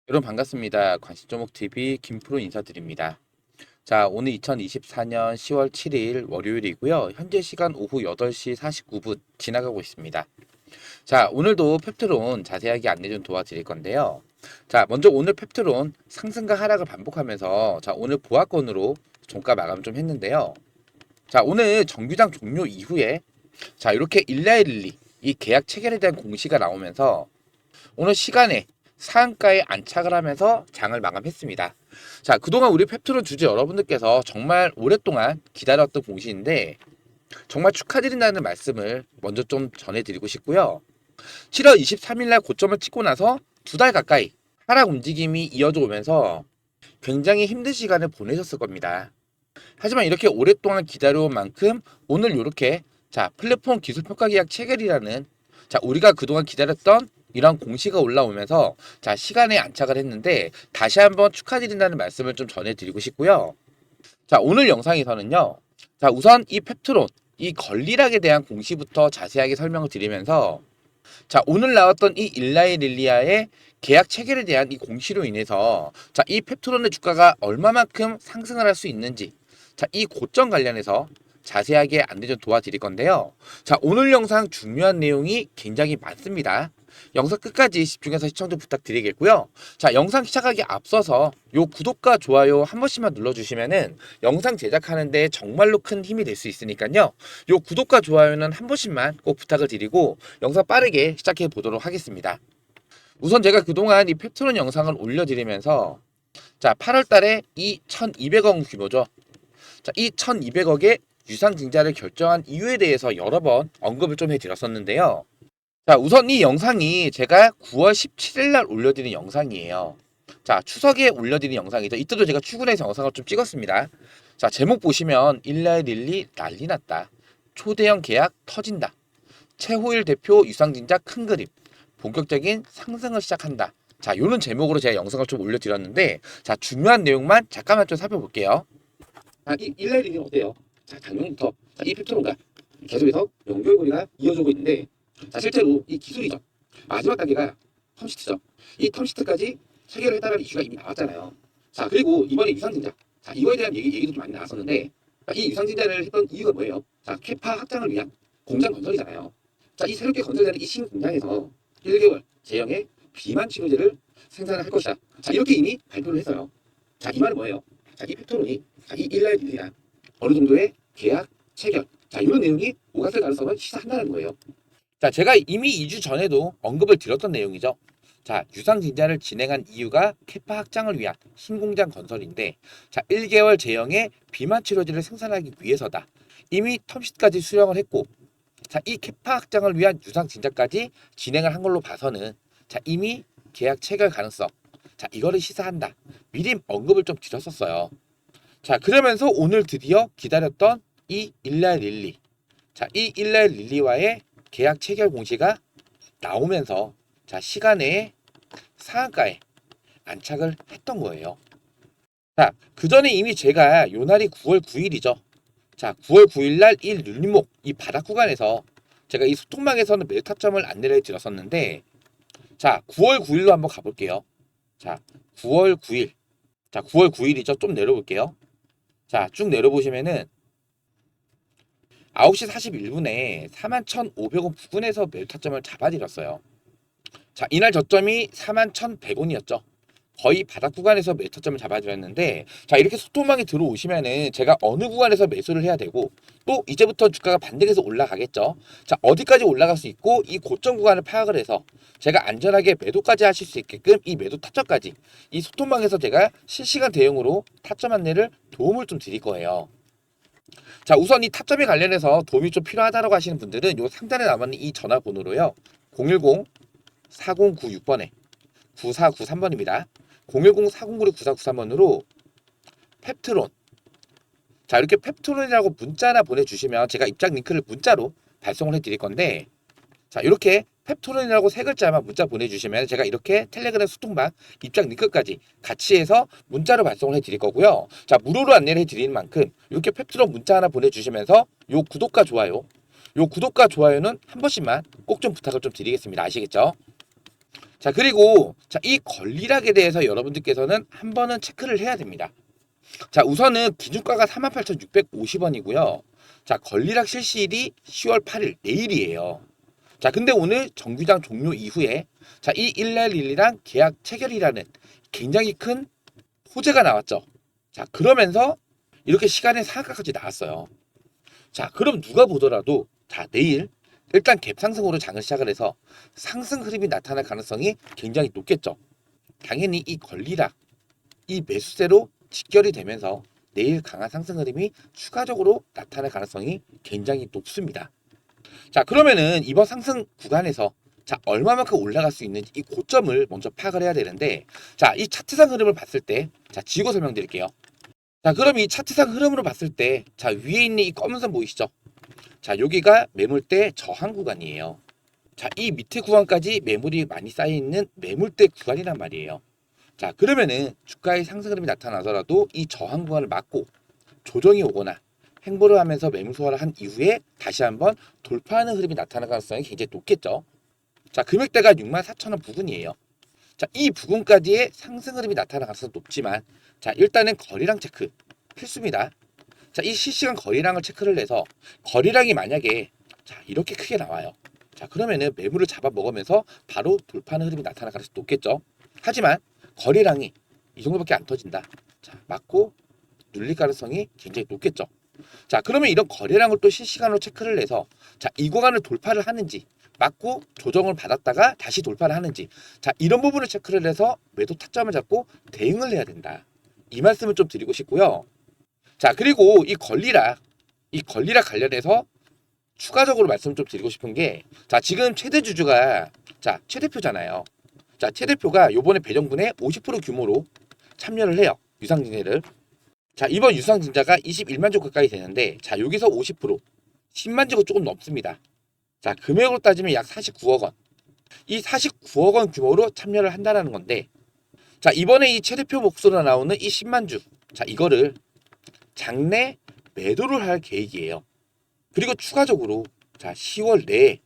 여러분 반갑습니다. 관심조목TV 김프로 인사드립니다. 자, 오늘 2024년 10월 7일 월요일이고요. 현재 시간 오후 8시 49분 지나가고 있습니다. 자, 오늘도 펩트론 자세하게 안내 좀 도와드릴 건데요. 자, 먼저 오늘 펩트론 상승과 하락을 반복하면서 자, 오늘 보합권으로 종가 마감 좀 했는데요. 자, 오늘 정규장 종료 이후에 자, 이렇게 일라일리 이 계약 체결에 대한 공시가 나오면서 오늘 시간에 상한가에 안착을 하면서 장을 마감했습니다. 자, 그동안 우리 펩트론 주주 여러분들께서 정말 오랫동안 기다렸던 공시인데 정말 축하드린다는 말씀을 먼저 좀 전해드리고 싶고요. 7월 23일 날 고점을 찍고 나서 2달 가까이 하락 움직임이 이어져 오면서 굉장히 힘든 시간을 보내셨을 겁니다. 하지만 이렇게 오랫동안 기다려온 만큼 오늘 이렇게 자, 플랫폼 기술 평가 계약 체결이라는 자, 우리가 그동안 기다렸던 이런 공시가 올라오면서 자, 시간에 안착을 했는데 다시 한번 축하드린다는 말씀을 좀 전해드리고 싶고요. 자, 오늘 영상에서는요. 자, 우선 이 펩트론 이 걸리락에 대한 공시부터 자세하게 설명을 드리면서 자, 오늘 나왔던 이 일라이 릴리아의 계약 체결에 대한 이 공시로 인해서 자, 이 펩트론의 주가가 얼마만큼 상승을 할 수 있는지 자, 이 고점 관련해서 자세하게 안내 좀 도와드릴 건데요. 자, 오늘 영상 중요한 내용이 굉장히 많습니다. 영상 끝까지 집중해서 시청 좀 부탁드리겠고요. 자, 영상 시작하기 앞서서 요 구독과 좋아요 한 번씩만 눌러주시면은 영상 제작하는데 정말로 큰 힘이 될 수 있으니까요. 요 구독과 좋아요는 한 번씩만 꼭 부탁을 드리고 영상 빠르게 시작해 보도록 하겠습니다. 우선 제가 그동안 이 펩트론 영상을 올려드리면서 자, 8월 달에 이 1200억 규모죠. 자, 이 1200억의 유상증자를 결정한 이유에 대해서 여러 번 언급을 좀 해드렸었는데요. 자, 우선 이 영상이 제가 9월 17일 날 올려드린 영상이에요. 자, 추석에 올려드린 영상이죠. 이때도 제가 출근해서 영상을 좀 찍었습니다. 자, 제목 보시면 일라일릴리 난리 났다. 초대형 계약 터진다. 최호일 대표 유상증자 큰 그림. 본격적인 상승을 시작한다. 자, 요런 제목으로 제가 영상을 좀 올려드렸는데 자, 중요한 내용만 잠깐만 좀 살펴볼게요. 자, 이 일라일릴리 어때요? 자, 작년부터 자, 이 펩트론과 계속해서 연결고리가 이어지고 있는데 자, 실제로 이 기술이죠. 마지막 단계가 텀시트죠. 이 텀시트까지 체결을 해달라는 이슈가 이미 나왔잖아요. 자, 그리고 이번에 유상증자. 자, 이거에 대한 얘기도 좀 많이 나왔었는데, 자, 이 유상증자를 했던 이유가 뭐예요? 자, 캐파 확장을 위한 공장 건설이잖아요. 자, 이 새롭게 건설되는 이 신공장에서 1개월 제형의 비만 치료제를 생산을 할 것이다. 자, 이렇게 이미 발표를 했어요. 자, 이 말은 뭐예요? 자, 이 펩토론이 자, 이 일라의 딜이랑 어느 정도의 계약 체결. 자, 이런 내용이 오갔을 가능성을 시사한다는 거예요. 자, 제가 이미 2주 전에도 언급을 드렸던 내용이죠. 자, 유상증자를 진행한 이유가 캐파 확장을 위한 신공장 건설인데, 자, 1개월 제형의 비만 치료제를 생산하기 위해서다. 이미 텀시트까지 수령을 했고, 자, 이 캐파 확장을 위한 유상증자까지 진행을 한 걸로 봐서는, 자, 이미 계약 체결 가능성, 자, 이거를 시사한다. 미리 언급을 좀 드렸었어요. 자, 그러면서 오늘 드디어 기다렸던 이 일라이 릴리, 자, 이 일라이 릴리와의 계약 체결 공시가 나오면서 자, 시간에 상한가에 안착을 했던 거예요. 자, 그 전에 이미 제가 요 날이 9월 9일이죠. 자, 9월 9일 날 이 눌림목 이 바닥 구간에서 제가 이 소통망에서는 매도 타점을 안내를 드렸었는데 자, 9월 9일로 한번 가볼게요. 자, 9월 9일. 자, 9월 9일이죠. 좀 내려볼게요. 자, 쭉 내려보시면은 9시 41분에 41,500원 부근에서 매도 타점을 잡아드렸어요. 자, 이날 저점이 41,100원이었죠. 거의 바닥 구간에서 매수 타점을 잡아드렸는데 자, 이렇게 소토망이 들어오시면은 제가 어느 구간에서 매수를 해야 되고 또 이제부터 주가가 반등해서 올라가겠죠. 자, 어디까지 올라갈 수 있고 이 고점 구간을 파악을 해서 제가 안전하게 매도까지 하실 수 있게끔 이 매도 타점까지 이 소토망에서 제가 실시간 대응으로 타점 안내를 도움을 좀 드릴 거예요. 자, 우선 이 타점에 관련해서 도움이 좀 필요하다고 하시는 분들은 요 상단에 남아있는 이 전화번호로요. 010-4096번에 9493번입니다. 010-4096-9493번으로 펩트론. 자, 이렇게 펩트론이라고 문자 하나 보내주시면 제가 입장 링크를 문자로 발송을 해드릴 건데 자, 이렇게 펩토론이라고 세 글자만 문자 보내주시면 제가 이렇게 텔레그램 소통방 입장 링크까지 같이 해서 문자로 발송을 해드릴 거고요. 자, 무료로 안내를 해드리는 만큼 이렇게 펩토론 문자 하나 보내주시면서 요 구독과 좋아요, 요 구독과 좋아요는 한 번씩만 꼭 좀 부탁을 좀 드리겠습니다. 아시겠죠? 자, 그리고 이 권리락에 대해서 여러분들께서는 한 번은 체크를 해야 됩니다. 자, 우선은 기준가가 48,650원이고요. 자, 권리락 실시일이 10월 8일 내일이에요. 자, 근데 오늘 정규장 종료 이후에 이 일랄릴리랑 계약 체결이라는 굉장히 큰 호재가 나왔죠. 자, 그러면서 이렇게 시간의 상한가까지 나왔어요. 자, 그럼 누가 보더라도 내일 일단 갭 상승으로 장을 시작을 해서 상승 흐름이 나타날 가능성이 굉장히 높겠죠. 당연히 이 권리락, 이 매수세로 직결이 되면서 내일 강한 상승 흐름이 추가적으로 나타날 가능성이 굉장히 높습니다. 자, 그러면은 이번 상승 구간에서 얼마만큼 올라갈 수 있는지 이 고점을 먼저 파악을 해야 되는데, 이 차트상 흐름을 봤을 때 지고 설명드릴게요. 자, 그럼 이 차트상 흐름으로 봤을 때 위에 있는 이 검은 선 보이시죠? 자, 여기가 매물대 저항 구간이에요. 자, 이 밑에 구간까지 매물이 많이 쌓여 있는 매물대 구간이란 말이에요. 자, 그러면은 주가의 상승 흐름이 나타나더라도 이 저항 구간을 막고 조정이 오거나 횡보를 하면서 매물 소화를 한 이후에 다시 한번 돌파하는 흐름이 나타날 가능성이 굉장히 높겠죠. 자, 금액대가 64,000원 부근이에요. 자, 이 부근까지의 상승 흐름이 나타날 가능성이 높지만, 일단은 거래량 체크 필수입니다. 자, 이 실시간 거래량을 체크를 해서 거래량이 만약에 이렇게 크게 나와요. 자, 그러면은 매물을 잡아 먹으면서 바로 돌파하는 흐름이 나타날 가능성이 높겠죠. 하지만 거래량이 이 정도밖에 안 터진다. 자, 맞고 눌릴 가능성이 굉장히 높겠죠. 자, 그러면 이런 거래량을 또 실시간으로 체크를 해서 이 구간을 돌파를 하는지, 맞고 조정을 받았다가 다시 돌파를 하는지, 이런 부분을 체크를 해서 매도 타점을 잡고 대응을 해야 된다. 이 말씀을 좀 드리고 싶고요. 자, 그리고 이 권리락 관련해서 추가적으로 말씀을 좀 드리고 싶은 게, 지금 최대 주주가 최대표잖아요. 자, 최대표가 요번에 배정분에 50% 규모로 참여를 해요. 유상증자를. 자, 이번 유상증자가 21만 주 가까이 되는데, 여기서 50%, 10만 주가 조금 넘습니다. 자, 금액으로 따지면 약 49억 원. 이 49억 원 규모로 참여를 한다는 건데, 자, 이번에 이 최대표 몫으로 나오는 이 10만 주, 이거를 장내 매도를 할 계획이에요. 그리고 추가적으로 10월 내에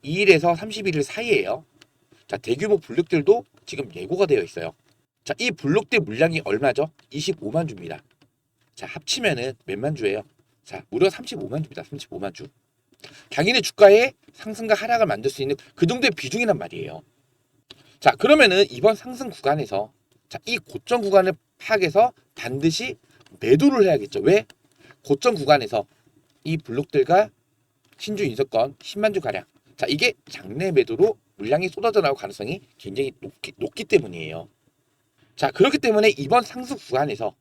2일에서 31일 사이에요. 자, 대규모 블록들도 지금 예고가 되어 있어요. 자, 이 블록들 물량이 얼마죠? 25만 주입니다. 자, 합치면은 몇만 주예요? 자, 무려 35만 주입니다. 35만 주. 당연히 주가의 상승과 하락을 만들 수 있는 그 정도의 비중이란 말이에요. 자, 그러면은 이번 상승 구간에서 이 고점 구간을 파악해서 반드시 매도를 해야겠죠. 왜? 고점 구간에서 이 블록들과 신주 인수권 10만 주 가량, 이게 장내 매도로 물량이 쏟아져 나올 가능성이 굉장히 높기 때문이에요. 자, 그렇기 때문에 이번 상승 구간에서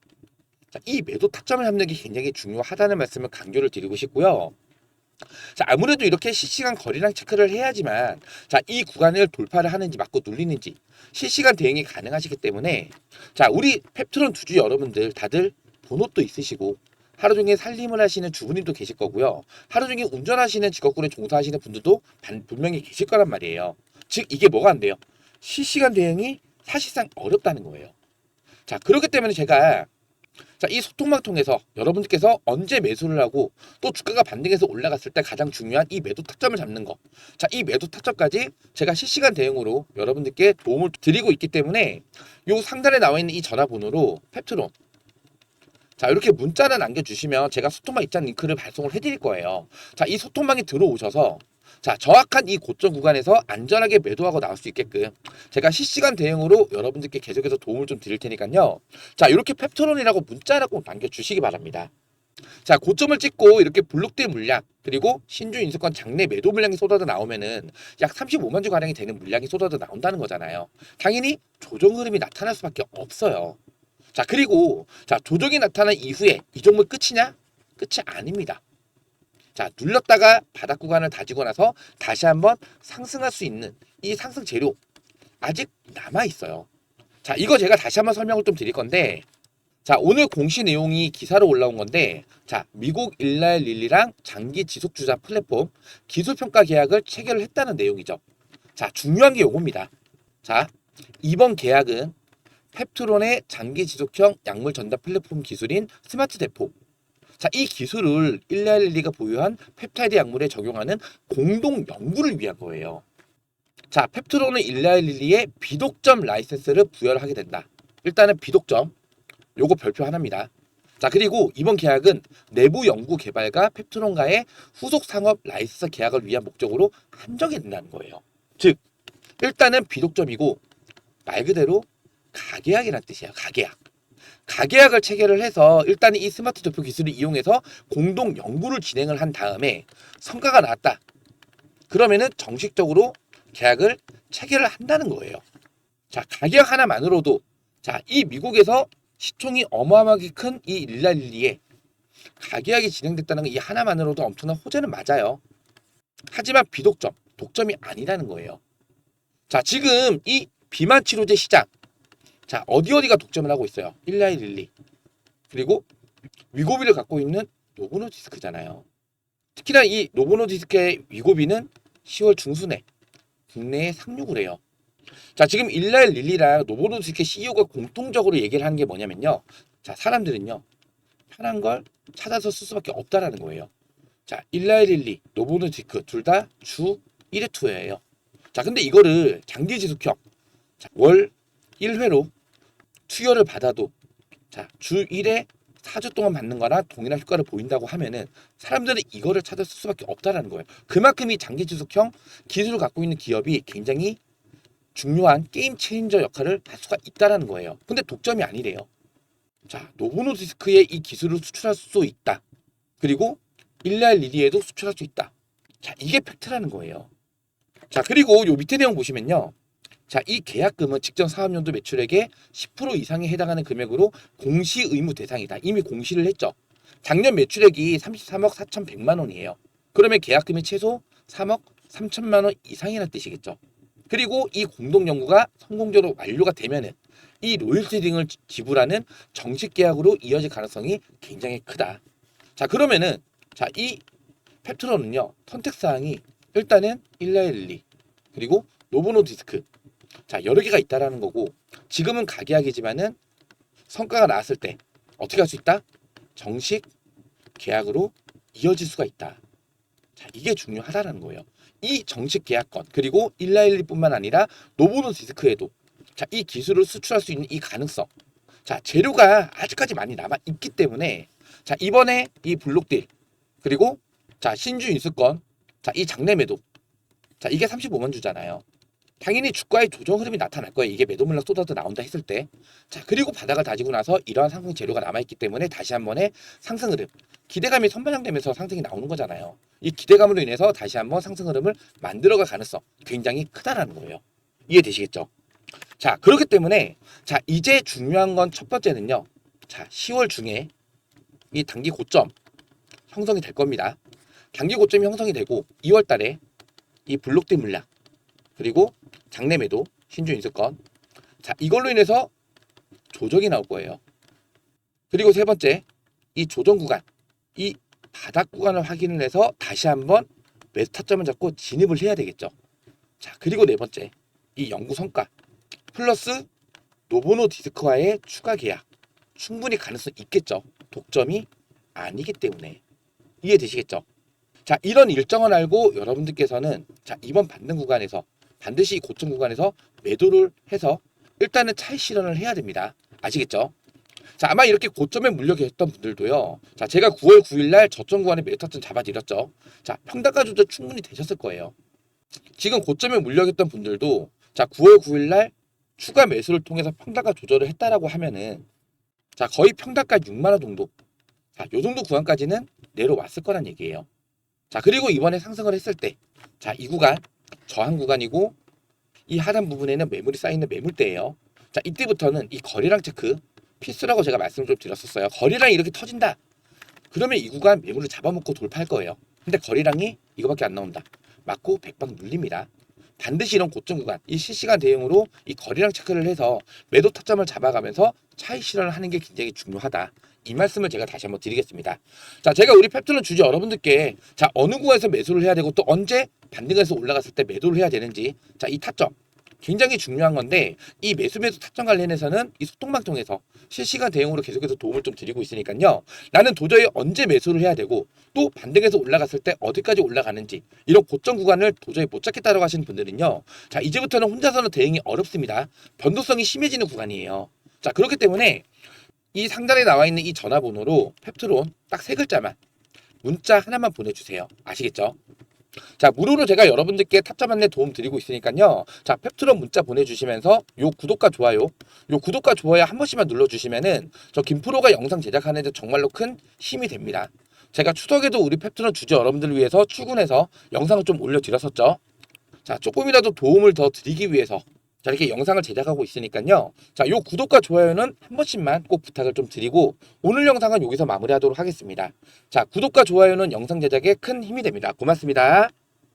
이 매도 타점을 잡는 게 굉장히 중요하다는 말씀을 강조를 드리고 싶고요. 자, 아무래도 이렇게 실시간 거래량 체크를 해야지만 이 구간을 돌파를 하는지 맞고 눌리는지 실시간 대응이 가능하시기 때문에, 우리 펩트론 주주 여러분들 다들 본업도 있으시고 하루 종일 살림을 하시는 주부님도 계실 거고요. 하루 종일 운전하시는 직업군에 종사하시는 분들도 분명히 계실 거란 말이에요. 즉, 이게 뭐가 안 돼요? 실시간 대응이 사실상 어렵다는 거예요. 자, 그렇기 때문에 제가 이 소통망 통해서 여러분들께서 언제 매수를 하고 또 주가가 반등해서 올라갔을 때 가장 중요한 이 매도 타점을 잡는 거. 이 매도 타점까지 제가 실시간 대응으로 여러분들께 도움을 드리고 있기 때문에 요 상단에 나와 있는 이 전화번호로 펩트론, 이렇게 문자를 남겨주시면 제가 소통망 입장 링크를 발송을 해드릴 거예요. 이 소통망에 들어오셔서 정확한 이 고점 구간에서 안전하게 매도하고 나올 수 있게끔 제가 실시간 대응으로 여러분들께 계속해서 도움을 좀 드릴 테니까요. 이렇게 펩트론이라고 문자라고 남겨주시기 바랍니다. 자, 고점을 찍고 이렇게 블록된 물량, 그리고 신주 인수권 장내 매도 물량이 쏟아져 나오면은 약 35만 주 가량이 되는 물량이 쏟아져 나온다는 거잖아요. 당연히 조정 흐름이 나타날 수밖에 없어요. 자, 그리고 조정이 나타난 이후에 이 종목 끝이냐? 끝이 아닙니다. 자, 눌렀다가 바닥 구간을 다지고 나서 다시 한번 상승할 수 있는 이 상승 재료 아직 남아 있어요. 자, 이거 제가 다시 한번 설명을 좀 드릴 건데, 오늘 공시 내용이 기사로 올라온 건데, 미국 일라일릴리랑 장기 지속 주자 플랫폼 기술 평가 계약을 체결을 했다는 내용이죠. 중요한 게 요겁니다. 이번 계약은 펩트론의 장기 지속형 약물 전달 플랫폼 기술인 스마트 대포, 이 기술을 일라일리가 보유한 펩타이드 약물에 적용하는 공동 연구를 위한 거예요. 자, 펩트론은 일라일리에 비독점 라이센스를 부여를 하게 된다. 일단은 비독점, 요거 별표 하나입니다. 자, 그리고 이번 계약은 내부 연구 개발과 펩트론과의 후속 상업 라이센스 계약을 위한 목적으로 한정이 된다는 거예요. 즉, 일단은 비독점이고 말 그대로 가계약이라는 뜻이에요. 가계약. 가계약을 체결을 해서 일단 이 스마트 도표 기술을 이용해서 공동 연구를 진행을 한 다음에 성과가 나왔다. 그러면은 정식적으로 계약을 체결을 한다는 거예요. 자, 가계약 하나만으로도 자, 이 미국에서 시총이 어마어마하게 큰 이 일라릴리에 가계약이 진행됐다는 거 이 하나만으로도 엄청난 호재는 맞아요. 하지만 비독점, 독점이 아니라는 거예요. 자, 지금 이 비만 치료제 시장, 자, 어디가 독점을 하고 있어요? 일라일리. 그리고 위고비를 갖고 있는 노보노디스크잖아요. 특히나 이 노보노디스크의 위고비는 10월 중순에 국내에 상륙을 해요. 자, 지금 일라일리랑 노보노디스크 CEO가 공통적으로 얘기를 하는 게 뭐냐면요. 자, 사람들은요, 편한 걸 찾아서 쓸 수밖에 없다라는 거예요. 자, 일라일리, 노보노디스크 둘 다 주 1회 투여예요. 자, 근데 이거를 장기 지속형, 자, 월 1회로 투여를 받아도 자, 주 1회 4주 동안 받는 거나 동일한 효과를 보인다고 하면은 사람들은 이거를 찾아 쓸 수밖에 없다라는 거예요. 그만큼 이 장기 지속형 기술을 갖고 있는 기업이 굉장히 중요한 게임 체인저 역할을 할 수가 있다라는 거예요. 근데 독점이 아니래요. 자, 노보노디스크의 이 기술을 수출할 수 있다. 그리고 일라일리에도 수출할 수 있다. 자, 이게 팩트라는 거예요. 자, 그리고 요 밑에 내용 보시면요. 자, 이 계약금은 직전 사업연도 매출액의 10% 이상에 해당하는 금액으로 공시 의무 대상이다. 이미 공시를 했죠. 작년 매출액이 33억 4,100만 원이에요. 그러면 계약금이 최소 3억 3천만 원 이상이라는 뜻이겠죠. 그리고 이 공동 연구가 성공적으로 완료가 되면은 이 로열티 등을 지불하는 정식 계약으로 이어질 가능성이 굉장히 크다. 자, 그러면은 자, 이 펩트론은요. 선택 사항이 일단은 일라일리 그리고 노보노디스크 자, 여러 개가 있다라는 거고 지금은 가계약이지만은 성과가 나왔을 때 어떻게 할 수 있다? 정식 계약으로 이어질 수가 있다. 자, 이게 중요하다라는 거예요. 이 정식 계약권 그리고 일라일리뿐만 아니라 노보노디스크에도 자, 이 기술을 수출할 수 있는 이 가능성. 자, 재료가 아직까지 많이 남아 있기 때문에 자, 이번에 이 블록딜 그리고 자, 신주 인수권 자, 이 장내 매도 자, 이게 35만 주잖아요. 당연히 주가의 조정 흐름이 나타날 거예요. 이게 매도 물량 쏟아져 나온다 했을 때. 자, 그리고 바닥을 다지고 나서 이러한 상승 재료가 남아있기 때문에 다시 한 번의 상승 흐름. 기대감이 선반영되면서 상승이 나오는 거잖아요. 이 기대감으로 인해서 다시 한번 상승 흐름을 만들어갈 가능성 굉장히 크다라는 거예요. 이해되시겠죠? 자, 그렇기 때문에 자, 이제 중요한 건 첫 번째는요. 자, 10월 중에 이 단기 고점 형성이 될 겁니다. 단기 고점이 형성이 되고 2월 달에 이 블록딜 물량 그리고 장내 매도, 신주 인수권. 자, 이걸로 인해서 조정이 나올 거예요. 그리고 세 번째, 이 조정 구간, 이 바닥 구간을 확인을 해서 다시 한번 매수 타점을 잡고 진입을 해야 되겠죠. 자, 그리고 네 번째, 이 연구 성과 플러스 노보노디스크와의 추가 계약 충분히 가능성이 있겠죠. 독점이 아니기 때문에 이해되시겠죠? 자, 이런 일정을 알고 여러분들께서는 자, 이번 반등 구간에서 반드시 이 고점 구간에서 매도를 해서 일단은 차익 실현을 해야 됩니다. 아시겠죠? 자, 아마 이렇게 고점에 물려 계셨던 분들도요. 자, 제가 9월 9일 날 저점 구간에 매도 타점 잡아드렸죠. 자, 평단가 조절 충분히 되셨을 거예요. 지금 고점에 물려 계셨던 분들도 자, 9월 9일 날 추가 매수를 통해서 평단가 조절을 했다라고 하면은 자, 거의 평단가 6만 원 정도. 자, 요 정도 구간까지는 내려왔을 거란 얘기예요. 자, 그리고 이번에 상승을 했을 때 자, 이 구간 저항 구간이고 이 하단 부분에는 매물이 쌓이는 매물대예요. 자, 이때부터는 이 거래량 체크 필수라고 제가 말씀을 좀 드렸었어요. 거래량이 이렇게 터진다. 그러면 이 구간 매물을 잡아먹고 돌파할 거예요. 근데 거래량이 이거밖에 안 나온다. 맞고 백방 눌립니다. 반드시 이런 고점 구간, 이 실시간 대응으로 이 거래량 체크를 해서 매도 타점을 잡아가면서 차익 실현을 하는 게 굉장히 중요하다. 이 말씀을 제가 다시 한번 드리겠습니다. 자, 제가 우리 펩트론 주주 여러분들께 자, 어느 구간에서 매수를 해야 되고 또 언제 반등해서 올라갔을 때 매도를 해야 되는지 자, 이 타점 굉장히 중요한 건데 이 매수 타점 관련해서는 이 소통방 통해서 실시간 대응으로 계속해서 도움을 좀 드리고 있으니까요. 나는 도저히 언제 매수를 해야 되고 또 반등해서 올라갔을 때 어디까지 올라가는지 이런 고점 구간을 도저히 못 찾겠다라고 하시는 분들은요. 자, 이제부터는 혼자서는 대응이 어렵습니다. 변동성이 심해지는 구간이에요. 자, 그렇기 때문에 이 상단에 나와 있는 이 전화번호로 펩트론 딱 세 글자만 문자 하나만 보내주세요. 아시겠죠? 자, 무료로 제가 여러분들께 타점 안내 도움 드리고 있으니까요. 자, 펩트론 문자 보내주시면서 요 구독과 좋아요, 요 구독과 좋아요 한 번씩만 눌러주시면은 저 김프로가 영상 제작하는 데 정말로 큰 힘이 됩니다. 제가 추석에도 우리 펩트론 주주 여러분들을 위해서 출근해서 영상을 좀 올려드렸었죠. 자, 조금이라도 도움을 더 드리기 위해서 자, 이렇게 영상을 제작하고 있으니까요. 자, 요 구독과 좋아요는 한 번씩만 꼭 부탁을 좀 드리고 오늘 영상은 여기서 마무리하도록 하겠습니다. 자, 구독과 좋아요는 영상 제작에 큰 힘이 됩니다. 고맙습니다.